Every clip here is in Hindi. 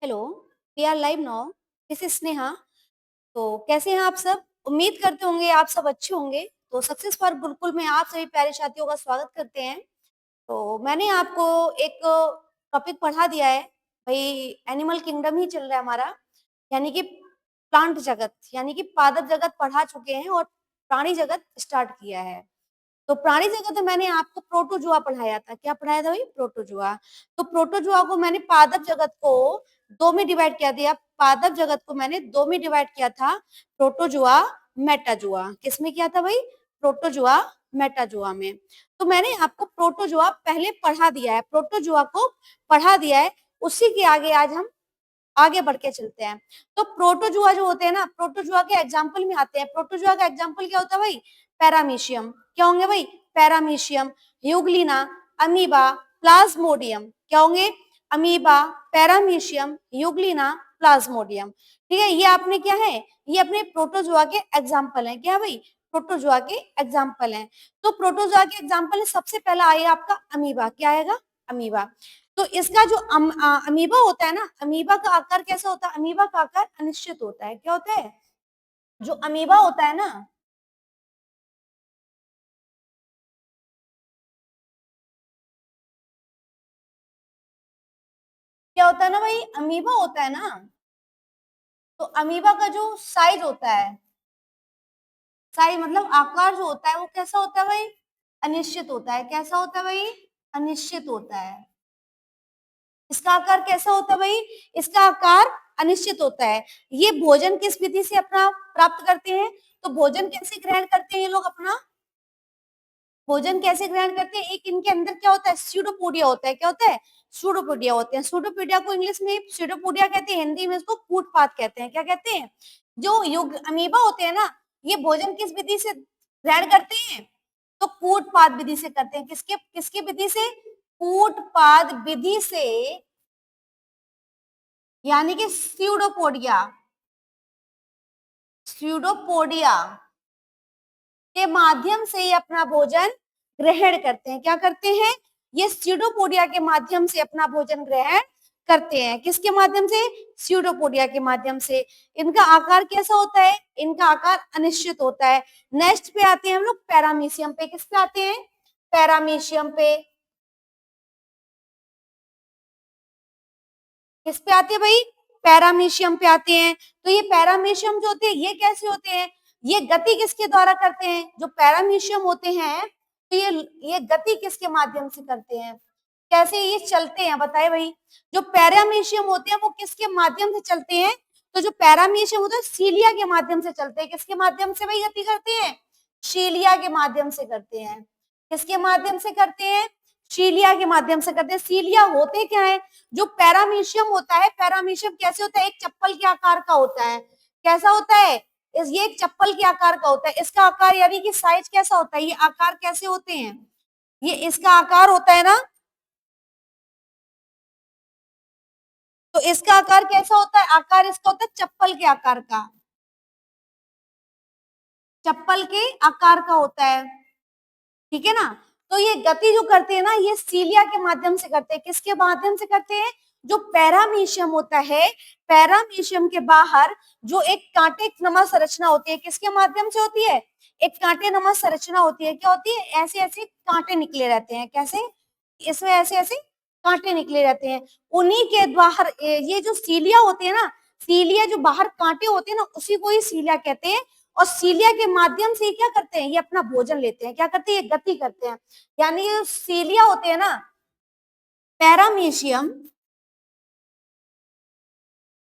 Hello, we are live now. This is Sneha. तो कैसे हैं आप सब? उम्मीद करते होंगे आप सब अच्छे होंगे। तो सक्सेस फॉर गुरुकुल में आप सभी प्यारे साथियों का स्वागत करते हैं। तो मैंने आपको एक टॉपिक पढ़ा दिया है। भाई, एनिमल किंगडम ही चल रहा है हमारा, यानी कि प्लांट जगत, यानी कि पादप जगत पढ़ा चुके हैं और प्राणी जगत स्टार्ट किया है। तो प्राणी जगत में मैंने आपको प्रोटोजुआ पढ़ाया था। क्या पढ़ाया था भाई? प्रोटोजुआ। तो प्रोटोजुआ को मैंने पादप जगत को दो में डिवाइड किया दिया। पादप जगत को मैंने दो में डिवाइड किया था, प्रोटोजुआ, मेटाजुआ। किसमें किया था भाई? प्रोटोजुआ, मेटाजुआ में। तो मैंने आपको प्रोटोजुआ पहले पढ़ा दिया है, प्रोटोजुआ को पढ़ा दिया है। उसी के आगे आज हम आगे बढ़ के चलते हैं। तो प्रोटोजुआ जो होते हैं ना, प्रोटोजुआ के एग्जाम्पल में आते हैं। प्रोटोजुआ का एग्जाम्पल क्या होता है भाई? पैरामीशियम। क्या होंगे भाई? Paramecium, Euglena, amoeba, Plasmodium. क्या होंगे? Amoeba, paramecium, Euglena, Plasmodium. ठीक है, ये आपने क्या है, ये अपने प्रोटोजुआ के एग्जाम्पल हैं। क्या भाई? प्रोटोजुआ के एग्जाम्पल हैं। तो प्रोटोजुआ के एग्जाम्पल में सबसे पहला आएगा आपका अमीबा। क्या आएगा? अमीबा। तो इसका जो अमीबा होता है ना, अमीबा का आकार कैसा होता है? अमीबा का आकार अनिश्चित होता है। क्या होता है? जो अमीबा होता है ना, क्या होता है ना भाई, अमीबा होता है ना, तो अमीबा का जो साइज होता है, साइज मतलब आकार जो होता है वो कैसा होता है भाई? अनिश्चित होता है। कैसा होता है भाई? अनिश्चित होता है। इसका आकार कैसा होता है भाई? इसका आकार अनिश्चित होता है। ये भोजन किस विधि से अपना प्राप्त करते हैं? तो भोजन कैसे ग्रहण करते हैं ये लोग अपना? भोजन कैसे ग्रहण करते हैं? एक इनके अंदर क्या होता है? स्यूडोपोडिया होता है। क्या होता है? स्यूडोपोडिया होते हैं। स्यूडोपोडिया को इंग्लिश में स्यूडोपोडिया कहते हैं, हिंदी में इसको कूटपात कहते हैं। क्या कहते हैं? जो युग अमीबा होते हैं ना, ये भोजन किस विधि से ग्रहण करते हैं? तो कूटपात विधि से करते हैं। किसके किसकी विधि से? कूटपात विधि से, यानी कि स्यूडोपोडिया, स्यूडोपोडिया के माध्यम से ये अपना भोजन ग्रहण करते हैं। क्या करते हैं? ये स्यूडोपोडिया के माध्यम से अपना भोजन ग्रहण करते हैं। किसके माध्यम से? स्यूडोपोडिया के माध्यम से। इनका आकार कैसा होता है? इनका आकार अनिश्चित होता है। नेक्स्ट पे आते हैं हम लोग पैरामीशियम पे। किस पे आते हैं? पैरामीशियम पे। किस पे आते हैं भाई? पैरामीशियम पे आते हैं। तो ये पैरामीशियम जो होते हैं ये कैसे होते हैं? ये गति किसके द्वारा करते हैं? जो पैरामीशियम होते हैं, तो ये गति किसके माध्यम से करते हैं? कैसे ये चलते हैं बताए भाई? जो पैरामीशियम होते हैं वो किसके माध्यम से चलते हैं? तो जो पैरामीशियम होता है सीलिया के माध्यम से चलते हैं। किसके माध्यम से भाई गति करते हैं? शीलिया के माध्यम से करते हैं। किसके माध्यम से करते हैं? शीलिया के माध्यम से करते हैं। सीलिया होते क्या है? जो पैरामीशियम होता है, पैरामीशियम कैसे होता है? एक चप्पल के आकार का होता है। कैसा होता है? ये एक चप्पल के आकार का होता है। इसका आकार यानी कि साइज कैसा होता है? ये आकार कैसे होते हैं? ये इसका आकार होता है ना, तो इसका आकार कैसा होता है? आकार इसका होता है चप्पल के आकार का, चप्पल के आकार का होता है। ठीक है ना? तो ये गति जो करते हैं ना, ये सीलिया के माध्यम से करते हैं। किसके माध्यम से करते हैं? जो पैरामीशियम होता है, पैरामीशियम के बाहर जो एक कांटे नुमा संरचना होती है, किसके माध्यम से होती है? एक कांटे नुमा संरचना होती है। क्या होती है? ऐसे ऐसे कांटे निकले रहते हैं। कैसे? इसमें ऐसे ऐसे कांटे निकले रहते हैं। उन्हीं के बाहर ये जो सीलिया होती है ना, सीलिया जो बाहर कांटे होते हैं ना, उसी को ही सीलिया कहते हैं। और सीलिया के माध्यम से क्या करते हैं? ये अपना भोजन लेते हैं। क्या करते हैं? ये गति करते हैं। यानी ये सीलिया होते हैं ना, पैरामीशियम,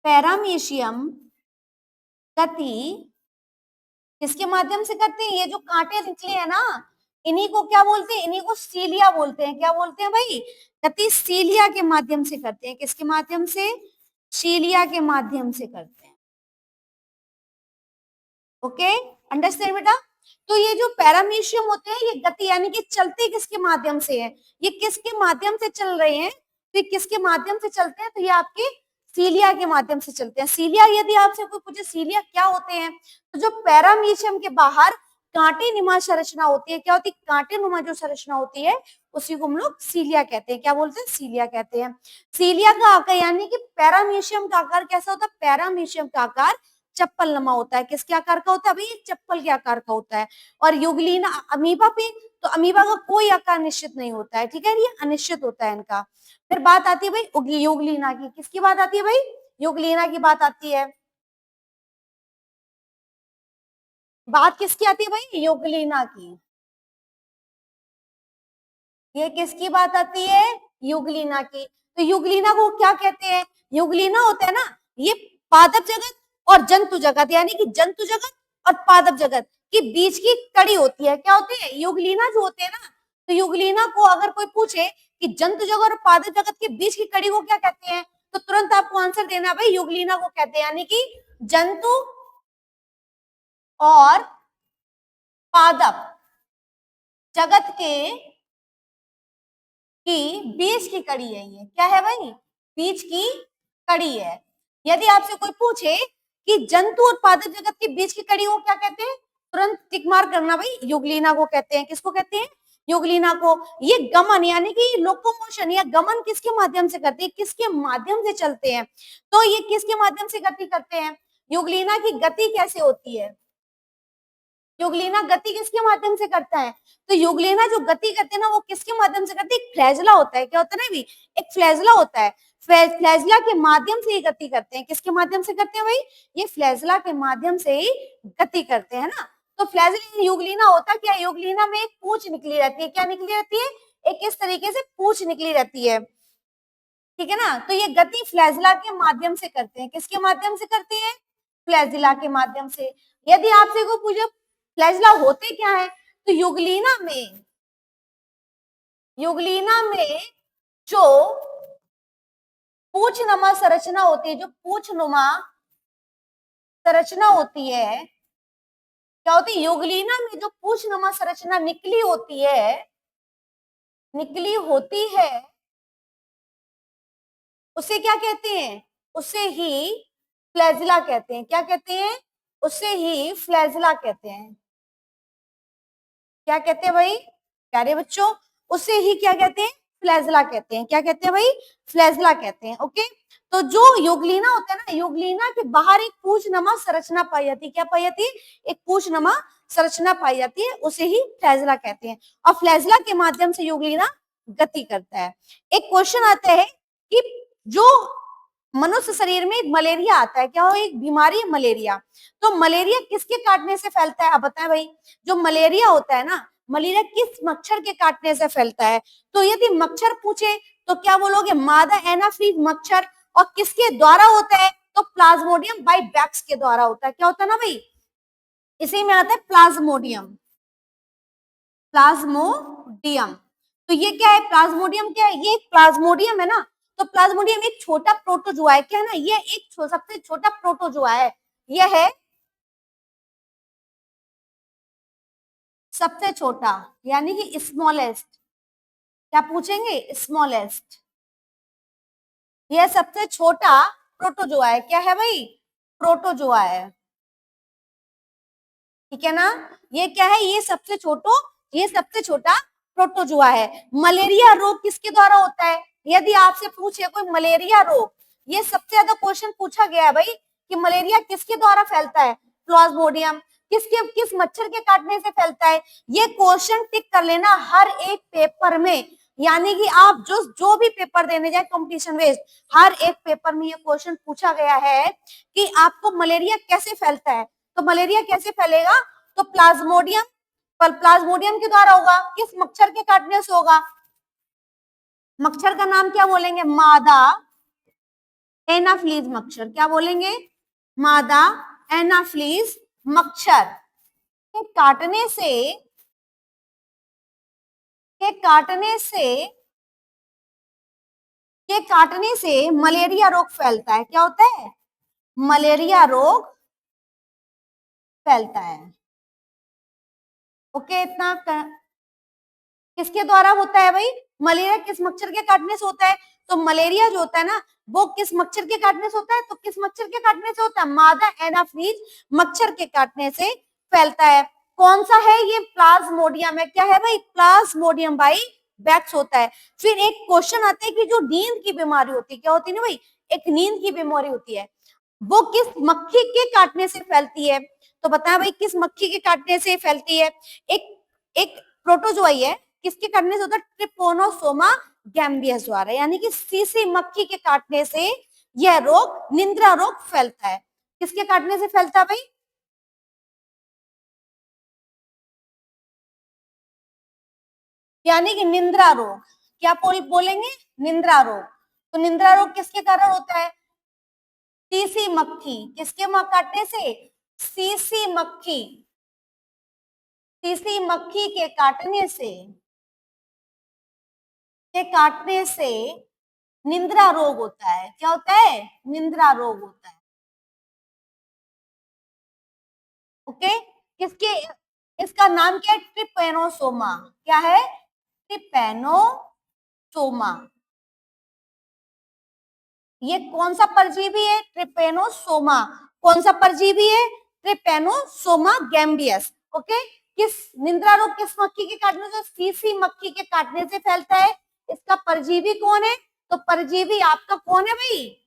पैरामीशियम गति किसके माध्यम से करते हैं? ये जो कांटे निकले हैं ना, इन्हीं को क्या बोलते हैं? इन्हीं को सीलिया बोलते हैं। क्या बोलते हैं भाई? गति सीलिया के माध्यम से करते हैं। किसके माध्यम से? सीलिया के माध्यम से करते हैं। ओके, अंडरस्टैंड बेटा? तो ये जो पैरामीशियम होते हैं, ये गति यानी कि चलते किसके माध्यम से है? ये किसके माध्यम से चल रहे हैं? तो ये किसके माध्यम से चलते हैं? तो ये आपके सीलिया के माध्यम से चलते हैं। सीलिया, यदि आपसे कोई पूछे सीलिया क्या होते हैं, तो जो पैरामीशियम के बाहर कांटे नुमा संरचना होती है, क्या होती है? कांटे नुमा जो संरचना होती है, उसी को हम लोग सीलिया कहते हैं। क्या बोलते हैं? सीलिया कहते हैं। सीलिया का आकार यानी कि पैरामीशियम का आकार कैसा होता है? पैरामीशियम का आकार चप्पल नमा होता है। किसके आकार का होता है भाई? चप्पल के आकार का होता है। और युगलीना अमीबा पे, तो अमीबा का कोई आकार निश्चित नहीं होता है, ठीक है, ये अनिश्चित होता है इनका। फिर बात आती है भाई युगलीना की। किसकी बात आती है भाई? युगलीना की बात आती है। बात किसकी आती है भाई? युगलीना की। ये किसकी बात आती है? युगलीना की। तो युगलीना को क्या कहते हैं? युगलीना होता है ना, ये पादप जगत और जंतु जगत, यानी कि जंतु जगत और पादप जगत के बीच की कड़ी होती है। क्या होती है? युगलीना जो होते हैं ना, तो युगलीना को अगर कोई पूछे कि जंतु जगत और पादप जगत के बीच की कड़ी को क्या कहते हैं, तो तुरंत आपको आंसर देना भाई युगलीना को कहते हैं, यानी कि जंतु और पादप जगत के की बीच की कड़ी है। ये क्या है भाई? बीच की कड़ी है। यदि आपसे कोई पूछे कि जंतु और पादप जगत के बीच की कड़ी को क्या कहते हैं, तुरंत टिक मार करना भाई, युगलीना को कहते हैं। किसको कहते हैं? युगलीना को। ये गमन यानी कि लोकोमोशन या गमन किसके माध्यम से करते हैं? किसके माध्यम से चलते हैं? तो ये किसके माध्यम से गति करते हैं? युगलीना की गति कैसे होती है? युगलीना गति किसके माध्यम से करता है? तो युगलीना जो गति करते हैं ना, वो किसके माध्यम से करते हैं? फ्लैजला होता है। क्या होता है ना भी? एक फ्लैजला होता है। फ्लैजला के माध्यम से ही गति करते हैं। किसके माध्यम से करते हैं भाई? ये फ्लैजला के माध्यम से ही गति करते हैं ना। तो फ्लैजला युगलीना होता क्या? युगलीना में एक पूंछ निकली रहती है। क्या निकली रहती है? एक इस तरीके से पूंछ निकली रहती है, ठीक है ना। तो ये गति फ्लैजला के माध्यम से करते हैं। किसके माध्यम से करते हैं? फ्लैजिला के माध्यम से। यदि आपसे को पूछे फ्लैजिला होते क्या है, तो युगलीना में जो पूंछनुमा संरचना होती है, जो पूंछनुमा संरचना होती है, क्या होती है? युगलीना में जो पूंछनुमा संरचना निकली होती है उसे क्या कहते हैं? उसे ही फ्लैजिला कहते हैं। क्या कहते हैं? उसे ही फ्लैजिला कहते हैं। क्या कहते हैं भाई प्यारे बच्चों? उसे ही क्या कहते हैं? फ्लैजिला कहते हैं। क्या कहते हैं भाई? फ्लैजिला कहते हैं। ओके, तो जो युगलीना होता है ना, युगलीना के बाहर एक पूंछनुमा संरचना पाई जाती है। क्या पाई जाती है? एक पूंछनुमा संरचना पाई जाती है, उसे ही फ्लैजिला कहते हैं। और फ्लैजिला के माध्यम से युगलीना गति करता है। एक क्वेश्चन आता है कि जो मनुष्य शरीर में एक मलेरिया आता है, क्या हो? एक बीमारी है मलेरिया। तो मलेरिया किसके काटने से फैलता है? आप बताएं भाई। जो मलेरिया होता है ना, मलेरिया किस मच्छर के काटने से फैलता है? तो यदि मच्छर पूछे तो क्या बोलोगे? मादा एनाफिलीज मच्छर। और किसके द्वारा होता है? तो प्लाज्मोडियम बाइवैक्स के द्वारा होता है। क्या होता है ना भाई? इसी में आता है प्लाज्मोडियम। प्लाज्मोडियम, तो ये क्या है? प्लाज्मोडियम क्या है? ये एक प्लाज्मोडियम है ना। तो प्लाज्मोडियम एक छोटा प्रोटोजुआ है। क्या है ना? ये एक सबसे छोटा प्रोटोजुआ है। यह है सबसे छोटा, यानी कि स्मॉलेस्ट। क्या पूछेंगे? स्मॉलेस्ट। यह सबसे छोटा प्रोटोजुआ है। क्या है भाई? प्रोटोजुआ है, ठीक है ना। ये क्या है? ये सबसे छोटा प्रोटोजुआ है। मलेरिया रोग किसके द्वारा होता है? यदि आपसे पूछे कोई मलेरिया रोग, ये सबसे ज्यादा क्वेश्चन पूछा गया है भाई कि मलेरिया किसके द्वारा फैलता है? प्लाज्मोडियम। किस मच्छर के काटने से फैलता है? ये क्वेश्चन टिक कर लेना हर एक पेपर में, यानी कि आप जो भी पेपर देने जाए कंपटीशन बेस्ड, हर एक पेपर में ये क्वेश्चन पूछा गया है कि आपको मलेरिया कैसे फैलता है। तो मलेरिया कैसे फैलेगा? तो प्लाज्मोडियम के द्वारा होगा। किस मच्छर के काटने से होगा? मच्छर का नाम क्या बोलेंगे? मादा एनाफ्लीज मच्छर। क्या बोलेंगे? मादा एनाफ्लीज मच्छर के काटने से के काटने से के काटने से मलेरिया रोग फैलता है। क्या होता है? मलेरिया रोग फैलता है। ओके, इतना किसके द्वारा होता है भाई? मलेरिया किस मच्छर के काटने से होता है? तो मलेरिया जो होता है ना, वो किस मच्छर के काटने से होता है? तो किस मच्छर के काटने से होता है? मादा एनाफ्लीज मच्छर के काटने से फैलता है। कौन सा है? ये प्लाज्मोडियम है। क्या है भाई? प्लाज्मोडियम भाई बैक्स होता है। फिर एक क्वेश्चन आता है कि जो नींद की बीमारी होती है, क्या होती है ना भाई, एक नींद की बीमारी होती है, वो किस मक्खी के काटने से फैलती है? तो बताएं भाई, किस मक्खी के काटने से फैलती है? एक एक प्रोटोजोई है, किसके काटने से होता है? ट्रिपोनोसोमा गैम्बियस द्वारा, यानी कि सीसी मक्खी के काटने से यह रोग, निंद्रा रोग फैलता है। किसके काटने से फैलता है भाई? यानी कि निंद्रा रोग। क्या बोलेंगे? निंद्रा रोग। तो निंद्रा रोग किसके कारण होता है? सीसी मक्खी। किसके काटने से? सीसी मक्खी। सीसी मक्खी के काटने से निंद्रा रोग होता है। क्या होता है? निंद्रा रोग होता है। ओके, किसके, इसका नाम क्या है? ट्रिपेनोसोमा। क्या है? ट्रिपेनोसोमा। ये कौन सा परजीवी है? ट्रिपेनोसोमा। कौन सा परजीवी है? ट्रिपेनोसोमा गैम्बियस। ओके, किस निंद्रा रोग किस मक्खी के काटने से? सीसी मक्खी के काटने से फैलता है। इसका परजीवी कौन है? तो परजीवी आपका कौन है भाई?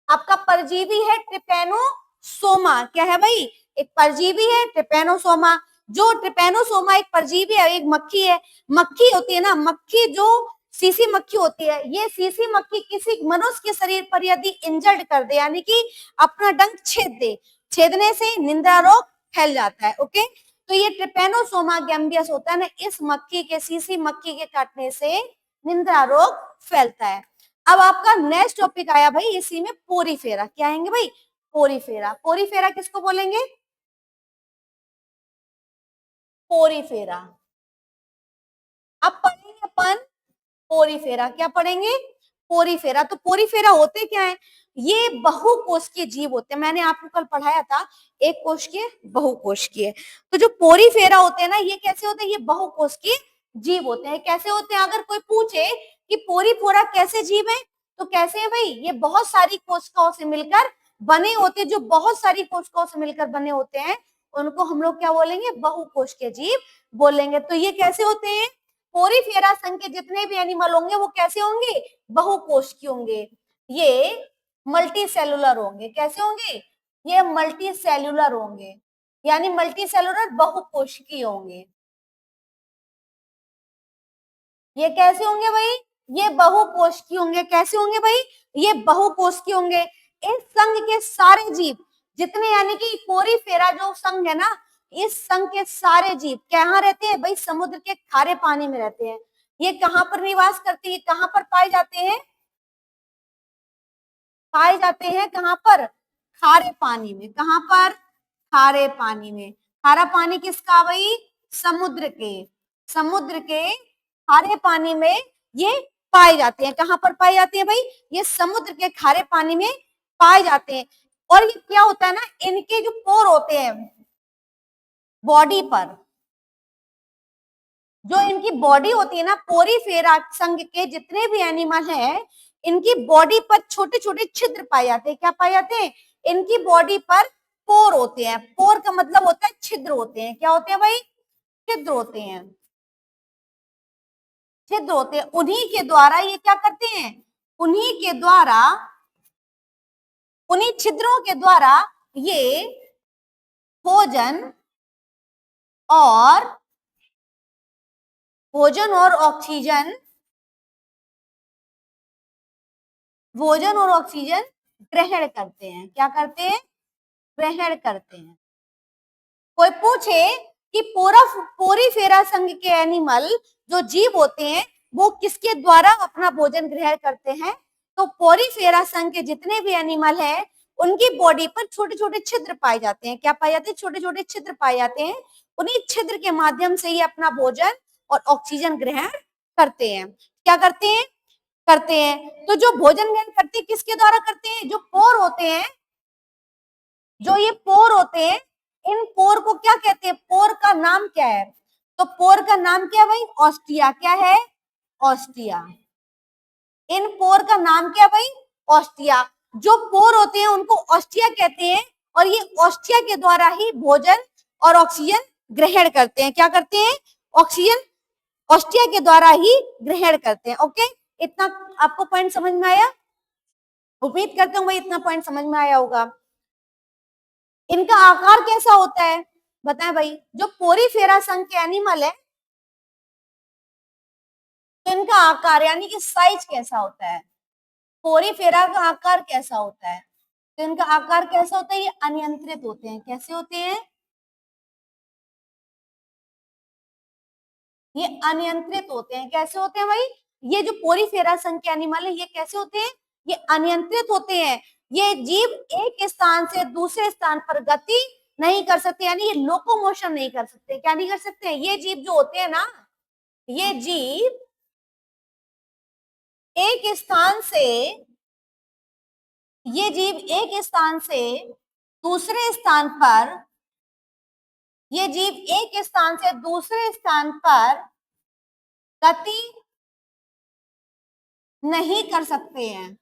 आपका परजीवी है ट्रिपेनोसोमा। क्या है भाई? एक परजीवी है ट्रिपेनोसोमा। जो ट्रिपेनोसोमा एक परजीवी है, एक मक्खी है। मक्खी होती है ना, मक्खी जो सीसी मक्खी होती है, ये सीसी मक्खी किसी मनुष्य के शरीर पर यदि इंजर्ड कर दे, यानी कि अपना डंक छेद दे, छेदने से निंद्रा रोग फैल जाता है। ओके, तो ये ट्रिपेनोसोमा गैम्बियस होता है ना, इस मक्खी के, सीसी मक्खी के काटने से निंद्रा रोग फैलता है। अब आपका नेक्स्ट टॉपिक आया भाई इसी में, पोरीफेरा। क्या आएंगे भाई? पोरीफेरा। पोरीफेरा किसको बोलेंगे? पोरीफेरा। अब पढ़ेंगे अपन पोरीफेरा। क्या पढ़ेंगे? पोरीफेरा। तो पोरीफेरा होते क्या है? ये बहुकोषीय जीव होते हैं। मैंने आपको कल पढ़ाया था, एक कोशिकीय, बहुकोशिकीय। तो जो पोरीफेरा होते हैं ना, ये कैसे होते हैं? ये बहुकोशिकीय जीव होते हैं। कैसे होते हैं? अगर कोई पूछे कि पोरीफेरा कैसे जीव है, तो कैसे है भाई? ये बहुत सारी कोशिकाओं से मिलकर बने होते हैं। जो बहुत सारी कोशिकाओं से मिलकर बने होते हैं, उनको हम लोग क्या बोलेंगे? बहुकोशिकीय जीव बोलेंगे। तो ये कैसे होते हैं? पोरीफेरा संघ के जितने भी एनिमल होंगे वो कैसे होंगे? बहुकोशिकीय होंगे। ये मल्टी सेलुलर होंगे। कैसे होंगे? ये मल्टी सेलुलर होंगे, यानी मल्टी सेलुलर बहुकोशिकीय होंगे। ये कैसे होंगे भाई? ये बहुकोशिकीय होंगे। कैसे होंगे भाई? ये बहुकोशिकीय होंगे। इस संघ के सारे जीव जितने, यानी कि पोरीफेरा जो संघ है ना, इस संघ के सारे जीव कहाँ रहते हैं भाई? समुद्र के खारे पानी में रहते हैं। ये कहाँ पर निवास करते हैं? कहाँ पर पाए जाते हैं? पाए जाते हैं कहाँ पर? खारे पानी में। कहाँ पर? खारे पानी में। खारा पानी किसका भाई? समुद्र के। समुद्र के खारे पानी में ये पाए जाते हैं। कहाँ पर पाए जाते हैं भाई? ये समुद्र के खारे पानी में पाए जाते हैं। और ये क्या होता है ना, इनके जो पोर होते हैं बॉडी पर, जो इनकी बॉडी होती है ना, पोरीफेरा संघ के जितने भी एनिमल हैं, इनकी बॉडी पर छोटे छोटे छिद्र पाए जाते हैं। क्या पाए जाते हैं? इनकी बॉडी पर पोर होते हैं। पोर का मतलब होता है छिद्र होते हैं। क्या होते हैं भाई? छिद्र होते हैं। छिद्र होते हैं। उन्हीं के द्वारा ये क्या करते हैं? उन्हीं के द्वारा, उन्हीं छिद्रों के द्वारा ये भोजन और ऑक्सीजन, भोजन और ऑक्सीजन ग्रहण करते हैं। क्या करते हैं? ग्रहण करते हैं। कोई पूछे कि पोरीफेरा संघ के एनिमल जो जीव होते हैं वो किसके द्वारा अपना भोजन ग्रहण करते हैं, तो पोरीफेरा संघ के जितने भी एनिमल हैं उनकी बॉडी पर छोटे छोटे छिद्र पाए जाते हैं। क्या पाए जाते हैं? छोटे छोटे छिद्र पाए जाते हैं। उन्हीं छिद्र के माध्यम से ही अपना भोजन और ऑक्सीजन ग्रहण करते हैं। क्या करते हैं? करते हैं। तो जो भोजन ग्रहण करते हैं किसके द्वारा करते हैं? जो पोर होते हैं, जो ये पोर होते हैं, इन पोर को क्या कहते हैं? पोर का नाम क्या है? तो पोर का नाम क्या है भाई? ऑस्टिया। क्या है? ऑस्टिया। इन पोर का नाम क्या है भाई? ऑस्टिया। जो पोर होते हैं उनको ऑस्टिया कहते हैं, और ये ऑस्टिया के द्वारा ही भोजन और ऑक्सीजन ग्रहण करते हैं। क्या करते हैं? ऑक्सीजन ऑस्ट्रिया के द्वारा ही ग्रहण करते हैं। ओके, इतना आपको पॉइंट समझ में आया? उम्मीद करते हूँ भाई इतना पॉइंट समझ में आया होगा। इनका आकार कैसा होता है बताएं भाई? जो पोरीफेरा संघ के एनिमल है तो इनका आकार यानी कि साइज कैसा होता है? पोरीफेरा का आकार कैसा होता है? तो इनका आकार कैसा होता है? ये अनियंत्रित होते हैं। कैसे होते हैं? ये अनियंत्रित होते हैं। कैसे होते हैं भाई? ये जो पोरीफेरा संघ के एनिमल है ये कैसे होते हैं? ये अनियंत्रित होते हैं। ये जीव एक स्थान से दूसरे स्थान पर गति नहीं कर सकते, यानी ये लोकोमोशन नहीं कर सकते। क्या नहीं कर सकते? ये जीव जो होते हैं ना, ये जीव एक स्थान से, ये जीव एक स्थान से दूसरे स्थान पर, ये जीव एक स्थान से दूसरे स्थान पर गति नहीं कर सकते हैं।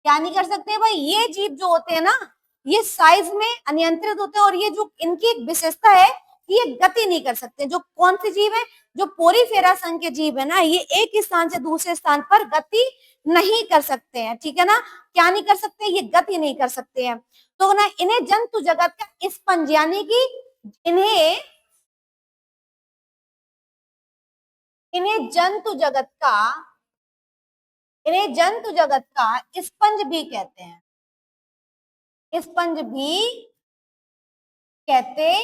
क्या नहीं कर सकते भाई? ये जीव जो होते हैं ना, ये साइज में अनियंत्रित होते हैं और ये जो इनकी एक विशेषता है कि ये गति नहीं कर सकते। जो कौन से जीव है? जो पोरीफेरा संघ के जीव है ना, ये एक स्थान से दूसरे स्थान पर गति नहीं कर सकते हैं। ठीक है ना? क्या नहीं कर सकते? ये गति नहीं कर सकते हैं। तो ना इन्हें जंतु जगत का स्पंज यानी कि इन्हें जंतु जगत का स्पंज भी कहते हैं। स्पंज भी कहते हैं।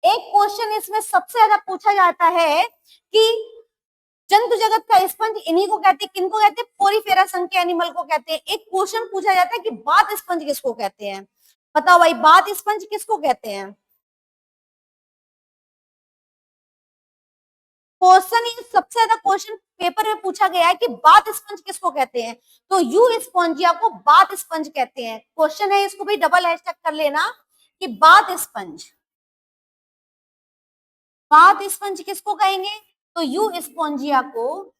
एक क्वेश्चन इसमें सबसे ज्यादा पूछा जाता है कि जंतु जगत का स्पंज इन्हीं को कहते हैं। किनको कहते हैं? पोरीफेरा संघ के एनिमल को कहते हैं। एक क्वेश्चन पूछा जाता है कि बात स्पंज किसको कहते हैं? बताओ भाई, बात स्पंज किसको कहते हैं? क्वेश्चन ये सबसे ज्यादा क्वेश्चन पेपर में पूछा गया है कि बात स्पंज किसको कहते हैं? तो यू स्पॉन्जिया को बात स्पंज कहते हैं। क्वेश्चन है, इसको भी डबल हैशटैग कर लेना कि बात स्पंज, बात स्पंज किसको कहेंगे? तो यू स्पॉन्जिया को,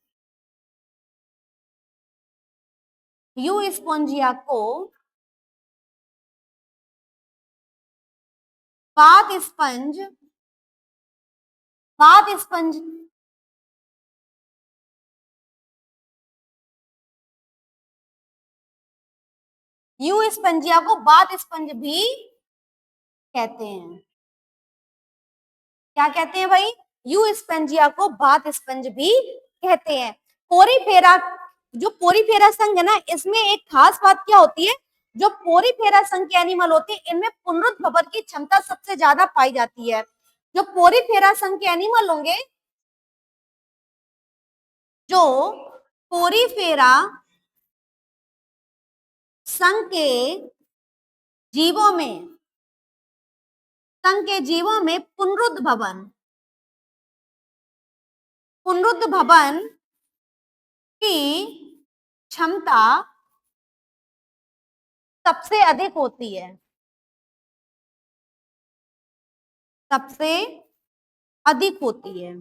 बात स्पंज, बात स्पंज यू स्पंजिया को बात स्पंज भी कहते हैं। क्या कहते हैं भाई? यू स्पंजिया को बात स्पंज भी कहते हैं। पोरीफेरा, जो पोरीफेरा संघ है ना, इसमें एक खास बात क्या होती है? जो पोरीफेरा संघ के एनिमल होते हैं इनमें पुनरुत्भवन की क्षमता सबसे ज्यादा पाई जाती है। जो पोरीफेरा संघ के एनिमल होंगे, जो पोरीफेरा संघ के जीवों में, पुनरुत्भवन की क्षमता सबसे अधिक होती है। सबसे अधिक होती है।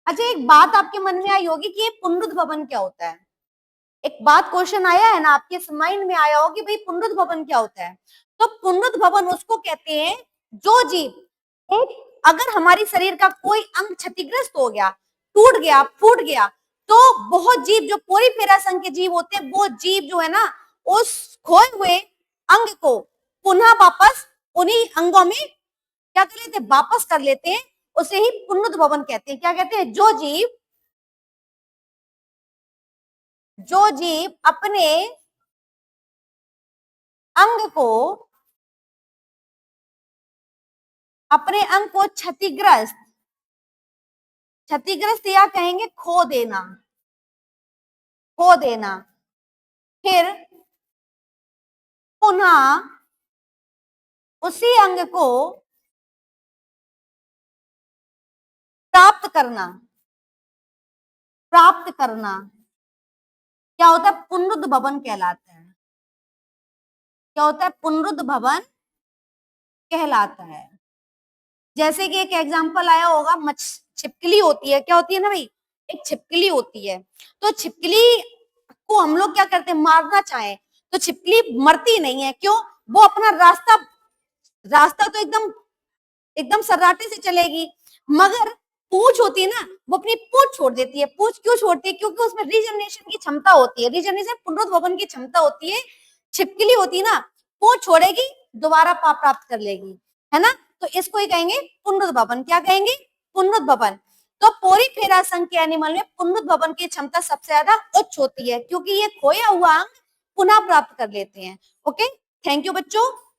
अच्छा, एक बात आपके मन में आई होगी कि ये पुनरुत्भवन क्या होता है? एक बात क्वेश्चन आया है ना आपके माइंड में, आया हो कि भाई पुनरुत्भवन क्या होता है? तो पुनरुत्भवन उसको कहते हैं जो जीव, एक अगर हमारी शरीर का कोई अंग क्षतिग्रस्त हो गया, टूट गया, फूट गया, तो बहुत जीव जो पोरीफेरा संघ के जीव होते हैं, वो जीव जो है ना उस खोए हुए अंग को पुनः वापस उन्हीं अंगों में क्या कर लेते हैं? वापस कर लेते हैं। उसे ही पुनरुत्भवन कहते हैं। क्या कहते हैं? जो जीव अपने अंग को, क्षतिग्रस्त, या कहेंगे खो देना, फिर पुनः उसी अंग को प्राप्त करना, क्या होता है? पुनरुत्भवन कहलाता है। क्या होता है? पुनरुत्भवन कहलाता है। जैसे कि एक एग्जांपल आया होगा, छिपकली होती है। क्या होती है ना भाई? एक छिपकली होती है। तो छिपकली को हम लोग क्या करते हैं? मारना चाहे तो छिपकली मरती नहीं है। क्यों? वो अपना रास्ता तो एकदम एकदम सर्राटे से चलेगी। मगर पूंछ होती है ना, वो अपनी पूंछ छोड़ देती है। पूंछ क्यों छोड़ती है? क्योंकि उसमें रीजनरेशन की क्षमता होती है, रीजनरेशन पुनरुद्भवन की क्षमता होती है। छिपकली होती है ना, पूंछ छोड़ेगी, दोबारा प्राप्त कर लेगी, है ना। तो इसको ही कहेंगे पुनरुद्भवन। क्या कहेंगे? पुनरुद्भवन। तो पोरीफेरा संघ के एनिमल में पुनरुद्भवन की क्षमता सबसे ज्यादा उच्च होती है, क्योंकि ये खोया हुआ अंग पुनः प्राप्त कर लेते हैं। ओके, थैंक यू बच्चों।